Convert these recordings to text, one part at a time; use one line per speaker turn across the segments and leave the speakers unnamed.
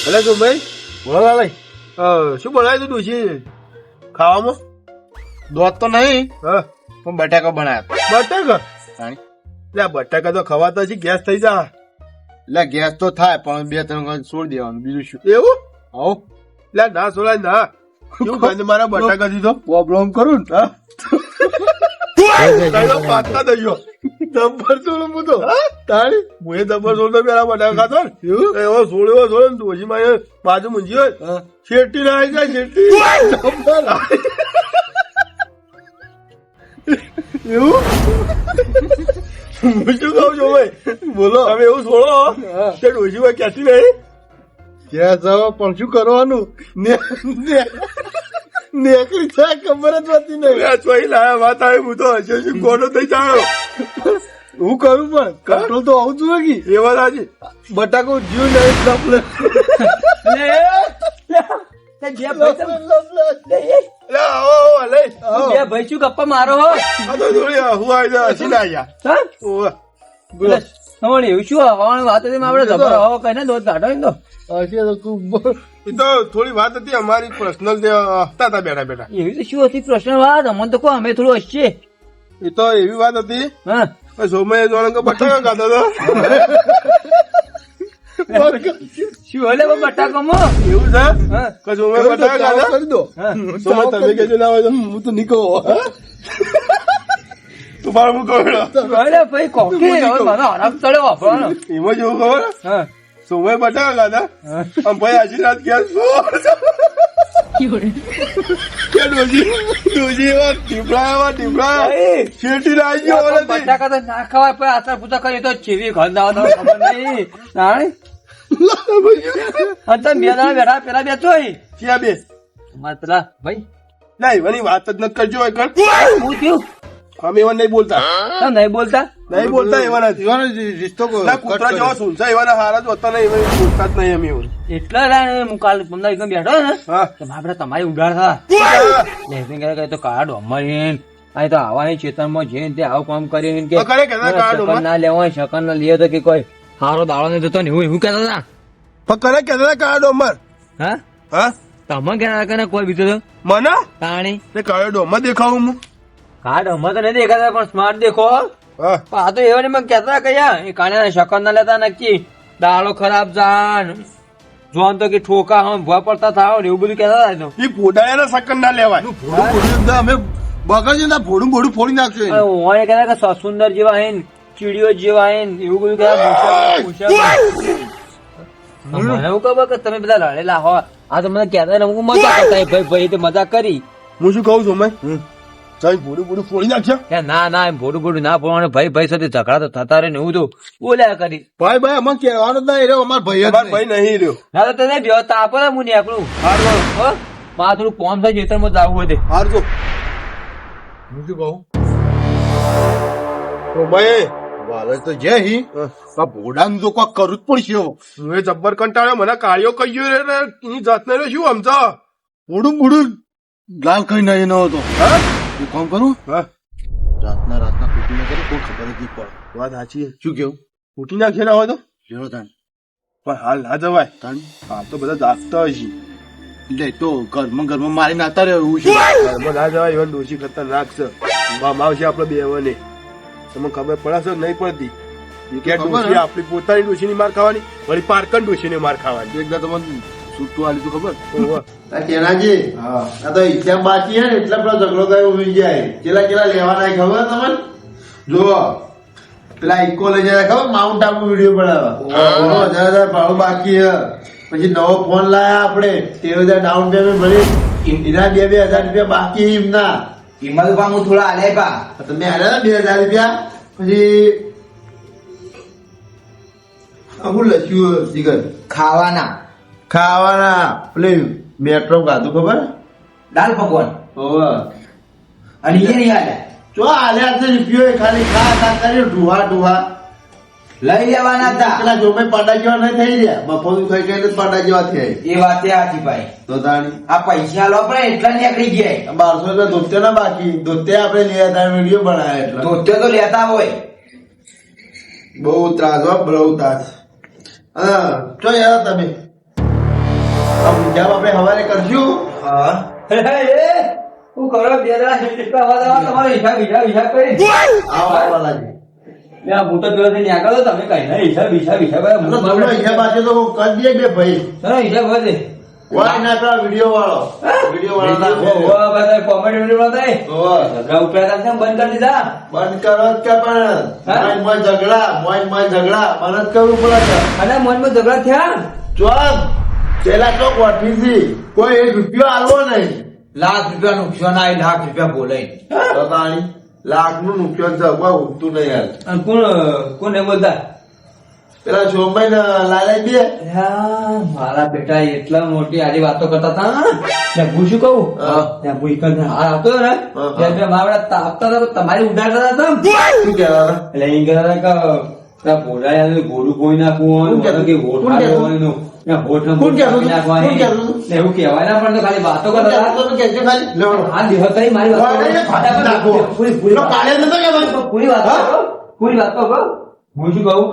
એટલે તો ભાઈ
બોલો ભાઈ
શું બનાવ્યું તું ડોશી ખાવામાં?
દોત તો નહીં
હા
પણ બટાકા બનાવ્યા.
બટાકા? એટલે બટાકા તો ખવાતા છે, ગેસ થઈ જા.
એટલે ગેસ તો થાય પણ 2-3 વખત છોડી દેવાનું, બીજું શું.
એવું?
આવો
એટલે ના સોલાય ના શું ખાય મારા બટાકા થી તો
પ્રોબ્લેમ કરું ને.
પાતા દઈયો દબ્બર છોડું હું તો તારી હું દબ્બર છોડતો પેલા બટાકા ખાતો ને એવો છોડ્યો છોડે ને ઓછી માં બાજુ મૂંજી હોય શેરટી ના આવી જાય શેરટી એવું હું શું કહું છું ભાઈ? બોલો તમે એવું છોડો કે ડોશી ભાઈ ક્યાંથી નહીં
ગેસ આવે પણ શું કરવાનું? નેકરી થાય ખબર જ નથી નહીં.
ચોઈ લાયા વાત આવી હું તો હશે શું કોનો થઈ જાણો
હું કરું પણ કંટ્રોલ તો આવું જોઈએ કે
એ વાત આજે
બટાકો જીવ નહીં લપલે.
ભાઈ શું ગપ્પા મારો હો? એવું શું હવાનું વાત હતી આપડે જબર હો કઈ ને દોધ કાઢો ને
તો થોડી વાત હતી અમારી પર્સનલ હતા બેઠા બેઠા.
એવી તો શું હતી પ્રશ્ન વાત અમને તો કહો અમે થોડું હસશે.
એ તો એવી વાત હતી
હા
સોમય જોડે બટાકા ખાતો હતો.
શું હલે બટાકામાં
એવું છે
હા
કે સોમય બટાકા ખાતા
કરી દો.
સોમય તમે કેજો ના હોય હું તો નીકળો તું મારે હું કહું
અરે ભાઈ કોકી હવે મને આરામ ચડે વાપરવાનો.
એમાં જેવું ખબર
હા
સોમય બટાકા ખાતા આમ ભાઈ આશીર્વાદ ક્યાં
બટાકા તો ના ખવાય પણ આચાર પૂછા કરીએ તો ચીવી ખંડાવા ખબર નહીં નાણી અને તમે બે જણા બેઠા પેલા બેઠો
ક્યાં બે
મારે પેલા ભાઈ
ના એવાની વાત જ નથી કરજો
હું થયું
અમે એવા નહીં બોલતા
તમે નહીં બોલતા
નહીં બોલતા એવાના
એવાનો રિશ્તો
ના કૂતરા જેવા સુનસા એવાના હારા જ હોતા નહીં એવા બોલતા જ નહીં અમે એવું
એટલા હું કાલ તમને એકદમ બેઠો ને
હા
આપડે તમારી ઉડાડ થા તો કાઢો અમારી અહીં તો આવા ચેતનમાં જઈને તે આવું કામ કરીને કે શકન ના લેવાય શકન ના લે તો કે કોઈ હારો દાડો ને જતો ને એવું કેતા હતા
પણ કરે કેતા કાળો ડોમર
હા
હા
તમે કેતા કે કોઈ બીજો તો
મને
તાણી
તે કાળો ડોમર દેખાવું હું
કાઢ અમે તો નહીં દેખાતા પણ સ્માર્ટ દેખો
હા
પણ આ તો એવા મને કેતા કયા એ કાણે શકન ના લેતા નક્કી દાડો ખરાબ જાન જોન તો કે ઠોકા હમ ભવા પડતા થાવ ને એવું બધું કેતા હતા
એ પોડાયાના સકન ના લેવાય
અમે બગાડી ને ભોડું ફોડી નાખશું.
ઓને કહેતા કે સુંદર જેવા હે ચીડીઓ જેવા હે એવું બધું કહેતા મને એવું ખબર કે તમે બધા લડેલા હો આ તો મને કહેતા ને હું મજા કરતા ભાઈ ભાઈ તો મજા કરી
હું શું કહું છું મેં ચાલ ભોડું ફોડી નાખ્યા
કે ના ના એમ ભોડું ભોડું ના પડવાનું ભાઈ ભાઈ સાથે ઝઘડા તો થતા રહે ને એવું તો બોલ્યા કરી
ભાઈ અમે કહેવાનું જ નહીં રહ્યો અમાર ભાઈ જ
અમાર ભાઈ નહીં રહ્યો
ના તો તને બે તાપો ને હું નીકળું હો માં થોડું કોમ થાય જેતરમાં જ આવવું હોય
હારજો
હું શું કહું
તો ભાઈ
વાલે તો જય હી ભોડાનું તો કોક કરવું જ પડશે.
હું એ જબ્બર કંટાળ્યો મને કાળિયો કહી ગયો રે એની જાતને શું સમજા
ભોડું લાલ કઈ નહીં નતો.
હા
હું કામ કરું
હા
રાતના કુટી ના કરું કોઈ ખબર જ નહીં પડે.
વાત સાચી
શું કેવું
ફૂટી નાખીએ ના હોય તો
જેનો તાણ
પણ હાલ ના જવાય
તાણ
હાલ તો બધા જાગતા હોય છે
એટલે તો ઘરમાં મારી નાતા રહ્યો એવું છે.
ઘરમાં ના જવાય એવા ડોશી ખતરનાક છે આવશે આપડે બે ને તમને ખબર પડશે નહીં પડતી કે ડોશી આપણી પોતાની ડોશી ની માર ખાવાની વળી પારકન ડોશી ની માર ખાવાની
એકદા તમને છૂટું આલી તો ખબર
કેનાજી આ તો એક્ઝામ બાકી હે ને એટલે પેલો ઝઘડો થયો ઉભી જાય કેટલા લેવાના ખબર તમને જો પેલા ઇકો લઈ જાય ખબર માઉન્ટ આબુ વિડીયો બનાવવા 10,000 ભાડું બાકી હે પછી નવો ફોન લાયા આપણે 13,000 ડાઉન પેમેન્ટ ભરી એના 2,000 રૂપિયા બાકી એમના
કિંમત પણ હું થોડા આલે પા
તમે આલ્યા 2,000 રૂપિયા પછી હું લખ્યું જીગર ખાવાના પેલી મેટ્રો ગાધું ખબર
દાલ પકવાન
હોવે
અને એ નહીં આલે
જો આલ્યા છે રૂપિયો ખાલી ખા કર્યો ઢુહા
લઈ લેવાના હતા
પેલા જો મેં પાડા જેવા નહીં થઈ રહ્યા બપોરું ખાઈ ખાઈને પાડા જેવા થયા
એ વાત સાચી ભાઈ
તો તાણી
આ પૈસા લો પણ એટલા નીકળી ગયા
1200 રૂપિયા ધોતે ના બાકી ધોતે આપણે લેવા હતા વિડીયો બનાવ્યા એટલે
ધોતે તો લેતા હોય
બહુ ત્રાસ હો બહુ ત્રાસ હા ચો યાર તમે આ હિસાબ આપણે હવારે કરશું
હું કરો બે દાડા કેટલા વાળા તમારો હિસાબ કરી
આવો લાગે
હું તો પેલો થઈને આગળ હતો, તમે કઈ ના હિસાબ
હિસાબ આજે તો કરી દઈએ બે ભાઈ
હિસાબ વધે
વાય ના પેલા વિડીયો વાળો નાખો.
કોમેડી વિડીયો બંધ કરી દીધા
બંધ કરો જ કે પણ મોય ઝઘડા મને જ કરવું પડે છે.
અને મનમાં ઝઘડા થયા
ચોક પેલા ચોક વાઠી કોઈ 1 રૂપિયો આલવો નહીં.
લાખ રૂપિયા નુકસાન આવી, લાખ રૂપિયા બોલાય.
તો તાણી લાખ નું નુકસાન છે કોઈ ઉઠતું નહીં યાર.
અને કોને બોલતા
પેલા સોમભાઈ ને લાલાઈ બે
મારા બેટા એટલા મોટી આરી વાતો કરતા હતા ત્યાં હું શું કહું ત્યાં હું એક હાર આવતો ને ત્યાં બે મારા તાપતા હતા તો તમારી ઉડાડતા હતા
શું કહેતા હતા?
એટલે એ કહેતા હતા કે ઘોડા ગોળું કોઈ નાખવું કે હોઠ નાખવાની એવું કહેવાય ના પણ ખાલી વાતો કરતા હતા.
તમે કહેજો ખાલી લો.
હા દિવસ કરી મારી
નાખો.
પૂરી
લો, કાલે નતો કહેતો.
પૂરી વાત તો કહું હું શું કહું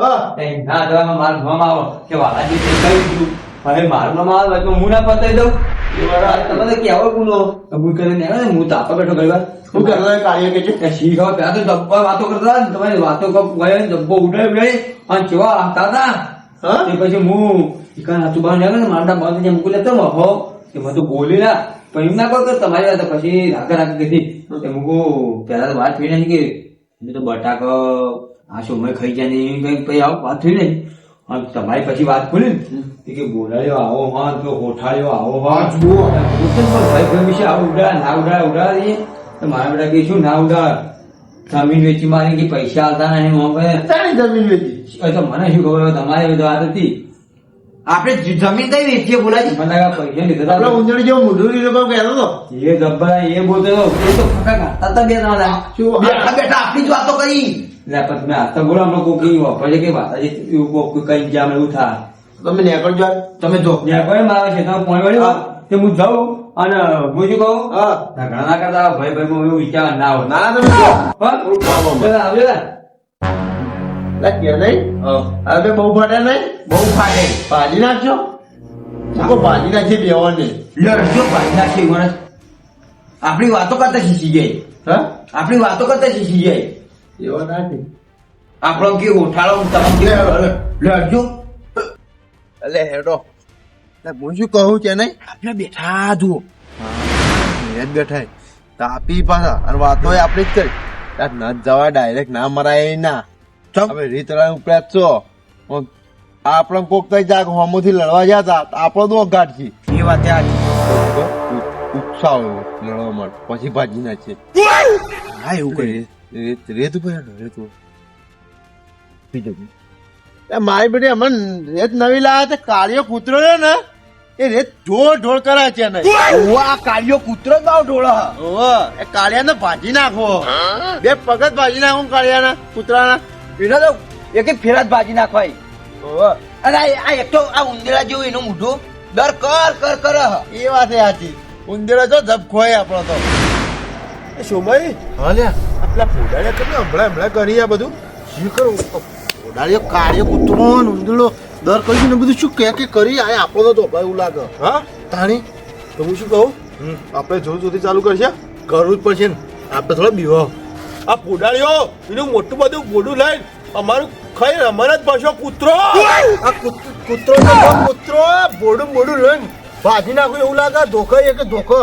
ના જવામાં મારું નામ આવો કે વાલાજી તે કહી દીધું હવે મારું નામ આવે તો હું ના પતાવી દઉં તમે કેવો ગુનો હું કરીને હું તાપા બેઠો ગઈ વાર
શું કરતા કાર્ય કે છે?
શીખાવ પેલા તો ડબ્બા વાતો કરતા હતા તમારી વાતો ગયો ડબ્બો ઉડાવી અને કેવા આવતા હતા
હા?
તે પછી હું હાથું બહાર ને મારા બંધ જેમ મૂકી લેતો હો કે બધું બોલી ના પણ એમ ના કહો કે તમારી વાત પછી રાખે કીધી મૂકું પેલા તો વાત થઈ ને કે તો બટાકો આ સમય ખાઈ જાય ને કઈ પછી આવું વાત થઈ ને અને તમારી પછી વાત ખુલી ને કે બોલાયો આવો હા તો હોઠાળ્યો આવો હા જુઓ ભાઈ વિશે આવું ઉડાડા દઈએ તો મારા બેટા કે શું ના ઉડાડ જમીન વેચી મારી કે પૈસા આવતા નહીં
તારી જમીન વેચી.
તો મને શું ખબર તમારી વાત હતી
આપણે જમીન કઈ વેચીએ બોલાજી?
મને આ પૈસા લીધા
આપડે ઊંધડી જેવો મૂઢું લોકો કહેતો હતો.
એ ડબ્બા એ બોલતો હતો એ તો ફટા કાઢતા હતા બે દાડા
શું
બેઠા બેઠા આપણી જ વાતો કરી.
એટલે પછી મેં હાથતા બોલા હમણાં કોઈ વાપરે કે વાતાજી એવું કઈ જામ એવું થાય
તમે નીકળજો હાલ.
તમે જો
જ્યાં કોઈ મારે છે તમે પોઈ વળ્યો તે હું જાઉં અને હું શું કહું
હા.
ઝઘડા ના કરતા ભાઈ એવું વિચાર ના હોય
ના તમે જો.
હા? આવજો ને.
લા કે નહીં હવે બહુ ફાટે નહીં
બહુ ફાટે
ભાજી નાખજો. મૂકો ભાજી નાખીએ બેવાને.
લડજો ભાઈ નાખી ગણેશ. આપણી વાતો કરતા શીખી જાય.
હા
આપણી વાતો કરતા શીખી જાય.
એવા નાખી.
આપણો કે ઉઠાડો તમે લડજો.
એટલે હેડો હું શું કહું છે નહીં
આપણે બેઠા જુઓ.
જ બેઠા તાપી પાછા અને વાતો આપડી જ કરી ન જવા ડાયરેક્ટ ના મરાય ના હવે રીતરા ઉપરાત છો આપણે કોક કઈ જાગ હોમોથી લડવા જતા આપણો તો અઘાટ છે
એ વાત આજે
ઉત્સાહ લડવા માટે પછી ભાજી ના છે
હા એવું કરી
રેત ઉપર રેત મારી બેટી અમને રેત નવી લાયા તે કાળિયો કૂતરો રહ્યો ને એ રેત ઢોળ ઢોળ કરે છે ને
આ કાળિયો કૂતરો જ બાવ ઢોળો.
એ કાળિયાને ભાજી નાખો બે પગત ભાજી નાખો કાળિયાના કૂતરાના
એનો તો એક ફેરા જ ભાજી નાખવાય. અને આ એક તો આ ઉંદેડા જેવું એનું મોઢું દર કર કર
એ વાત સાચી ઉંદેરો તો જબખોય આપણો તો
સોમય
હા લ્યા
આપલા પોડાડ્યા તમે હમણાં કરી આ બધું
શું કરું ઓડાળ્યો કાળિયો કૂતરો ને ઉંદરડો દર કરી ને બધું શું કે કરી આ આપણો તો ધોબા એવું લાગે
હા
તાણી
તો હું શું કહું આપણે જોર જોરથી ચાલુ કરશે
કરવું જ પડશે ને આપણે થોડા બીવો
આ પોડાડ્યો એનું મોટું બધું ગોડું લઈને અમારું ખાઈ અમારા જ પાછો કૂતરો
આ કૂતરો કૂતરો બોડું બોડું લઈને ભાજી નાખું એવું લાગે ધોખો એક ધોખો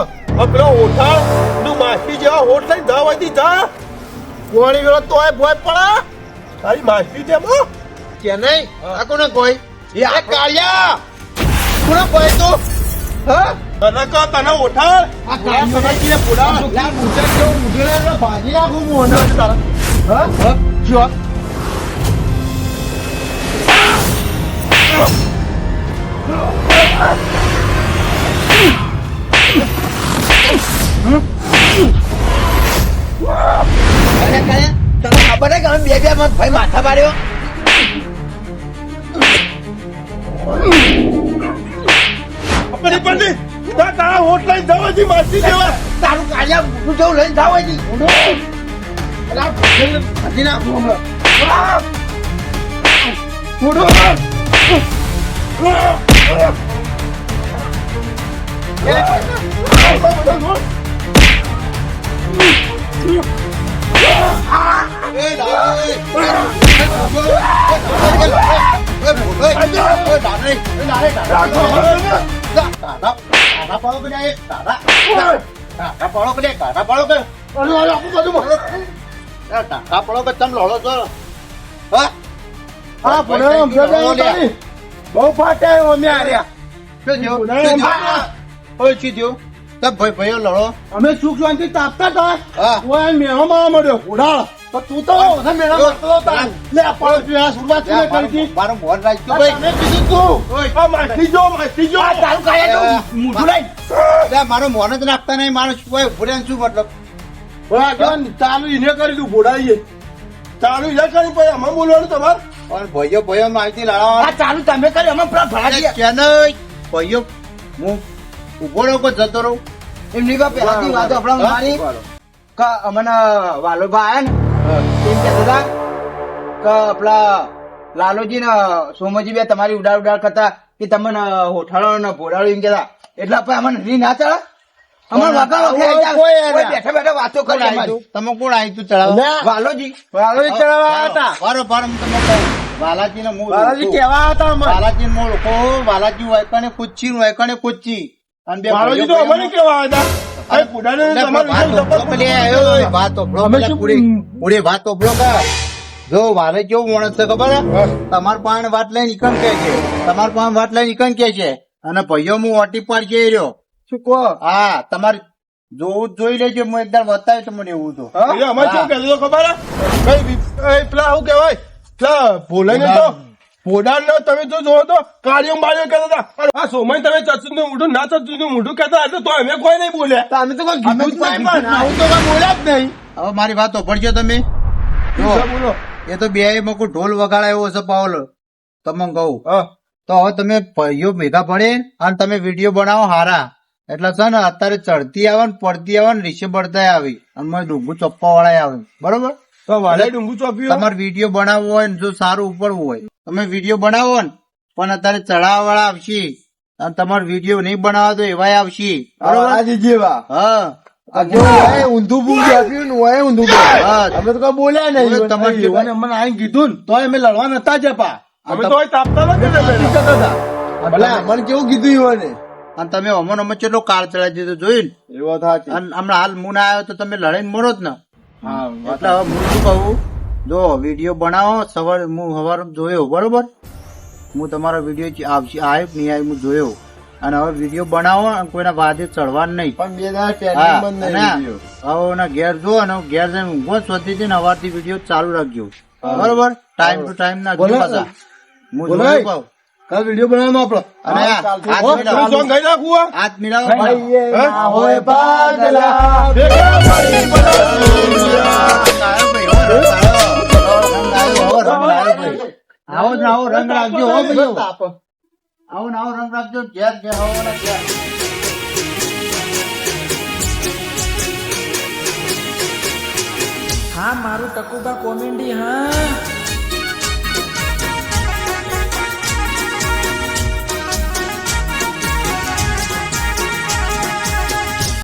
પેલો ઓઠાળ નું માછલી જેવા હોઠ લઈને જા વાયથી જા
કોણી ગયો તોય ભોય પડા
તારી માછલી તેમ
કે નહીં આ કોને કોઈ
એ
કાળિયા કોને કોઈ તો હા
તને કહો તને ઓઠાળ
આ કાળિયા પોડા ભાજી નાખું મોઢ તારા હા જો
તને ખબર હે કે અમે બે માં ભાઈ માથા પાડ્યો.
પણ તારા હોઠ લઈને જા વાયથી માછલી જેવા
તારું કાળિયા મોઢું જેવું લઈને જાવ હજી.
ભાજી નાખું હમણાં
બહુ ફાટે અમે આર્યા
ભાઈઓ લડો
અમે સુખ શાંતિ તાપતા હતા
હા.
ઓય મેળામાં મળ્યો ઉડાળ તો તું તો ઓછા મેળામાં મળતો હતો. લે પણ આ શરૂઆત કોને કરી હતી?
મારો મોહન રાખજો
આ તમે કીધું તું આ માસી જો
ચાલુ કાયા તો મોઢું લઈ
મારો મોહન જ નાખતા નહીં મારો શું શું મતલબ
ચાલુ એને કરી તું બોડાઈએ ચાલુ એને કરી પછી અમે બોલવાનું તમારે
અને ભાઈઓ માહિતી લાવવા
આ ચાલુ તમે કર્યું અમે પેલા ભરાજી
કે નહીં ભાઈઓ હું ઉભો રહો કે જતો રહું
એમની પાસે પહેલાથી વાત આપણે મારી કે અમને વાલોભા આયા ને એમ કહેતા હતા કે આપણા લાલોજી ને સોમજી બે તમારી ઉડાડ કરતા કે તમને હોઠાળો ને ભોડાળો એમ કહેતા એટલે આપણે અમને રી ના ચડે અમારે વાગા બેઠા બેઠા વાતો કરી અમારી.
તમે કોણ આવી તું ચડાવવા
વાલોજી
ચડાવવા હતા
વારો તમે કહો વાલાજી ને
બાલાજી કેવા હતા અમે
વાલાજી ને ઓળખો વાલાજી વાયકણે પૂછી વાયકણે પૂછી અને બે
બાલાજી તો અમને કેવા હતા અરે પુડાને તમારું વિશે
ભાત ઓબળો કા જો વાલે કેવું માણસ છે ખબર હે? તમાર પાસે વાત લઈને ઈકન કે છે તમાર પાસે વાત લઈને ઈકન કે છે અને ભાઈઓ હું ઓટી પાડ જઈ રહ્યો
શું કહો
હા તમારે જોવું જ જોઈ લેજો હું એકદમ બતાવ્યું તમને એવું તો
એટલે અમે શું કહેતો ખબર હે? કઈ પેલા શું કહેવાય પેલા ભોલાઈને તો ભોડાન ને તમે તો જોવો તો કાર્યો બાળ્યો કહેતા હતા આ સોમય તમે ચચું નું મોઢું ના ચચું નું મોઢું કહેતા એટલે તો અમે કોઈ નહીં બોલ્યા અમે તો કોઈ કીધું જ નહીં પણ આવું તો કઈ બોલ્યા જ નહીં
હવે મારી વાત ઓભળજો તમે જો
બોલો
એ તો બે મકુ ઢોલ વગાડે એવો છે પાવલો તમને કહું
હા
તો હવે તમે ભાઈઓ ભેગા પડે અને તમે વિડીયો બનાવો હારા એટલે છે ને અત્યારે ચડતી આવે ને પડતી આવે ને રીસે પડતા આવી અને મને ડુંગુ ચોપ્પા વાળા આવે બરોબર
તો વાલે ડુંગુ ચોપ્યું
તમારે વિડીયો બનાવવો હોય ને જો સારું ઉપડવું હોય તમે વિડીયો બનાવો ને પણ અત્યારે ચડાવવા વાળા આવશે અને તમારે વિડીયો નહીં બનાવવા તો એવાય આવશે
આજે જેવા
હા
ઊંધું બૂંદ આપ્યું ને ઓય ઊંધું
હા.
અમે તો કઈ બોલ્યા નહીં
તમારે
જીવોને અમને આઈને કીધું ને
તો અમે લડવા નતા જપા
અમે તો અહીં તાપતા હતા
ભલે મને કેવું કીધું ઈવોને
અને તમે અમન અમે કેટલો કાર ચડાવી દીધો જોયું ને
એવો થાય છે
અને હમણાં હાલ મું ના આવ્યો તો તમે લડાઈને મરો જ ને
હા
એટલે હવે હું શું કહું જો વિડીયો બનાવો સવાર હું સવાર જોયો બરોબર હું તમારો વિડીયો આવશે આવ્યો નહીં આવ્યો હું જોયો અને હવે વિડીયો બનાવો અને કોઈના વાદે ચડવાનું નહીં
પણ બે દાડા
હા,
ટ્રેનિંગ બંધ
અને
નહીં વિડીયો.
હવે એના ઘેર જો અને ઘેર જઈને ઊંઘો જ શોધી હતી ને અવારથી વિડીયો ચાલુ રાખજો બરોબર ટાઈમ ટુ ટાઈમ ના
બોલો.
પાછા હું
બોલો.
જોયું કહું.
કાલ વિડીયો બનાવવાનો આપણો
અને આ
ચાલશે.
હાથ
હો,
મિલાવો.
તમે સોંગ ગાઈ નાખું આ?
હાથ મિલાવો
ભાઈએ
હે?
ના હોય પાગલા
ભેગા પડી બધા
આવો ને આવો રંગ રાખજો હો ભાઈઓ આવો ને આવો રંગ રાખજો ઘેર ઘેર આવો ને ઘેર
હા મારું ટકુબા કોમેડી હા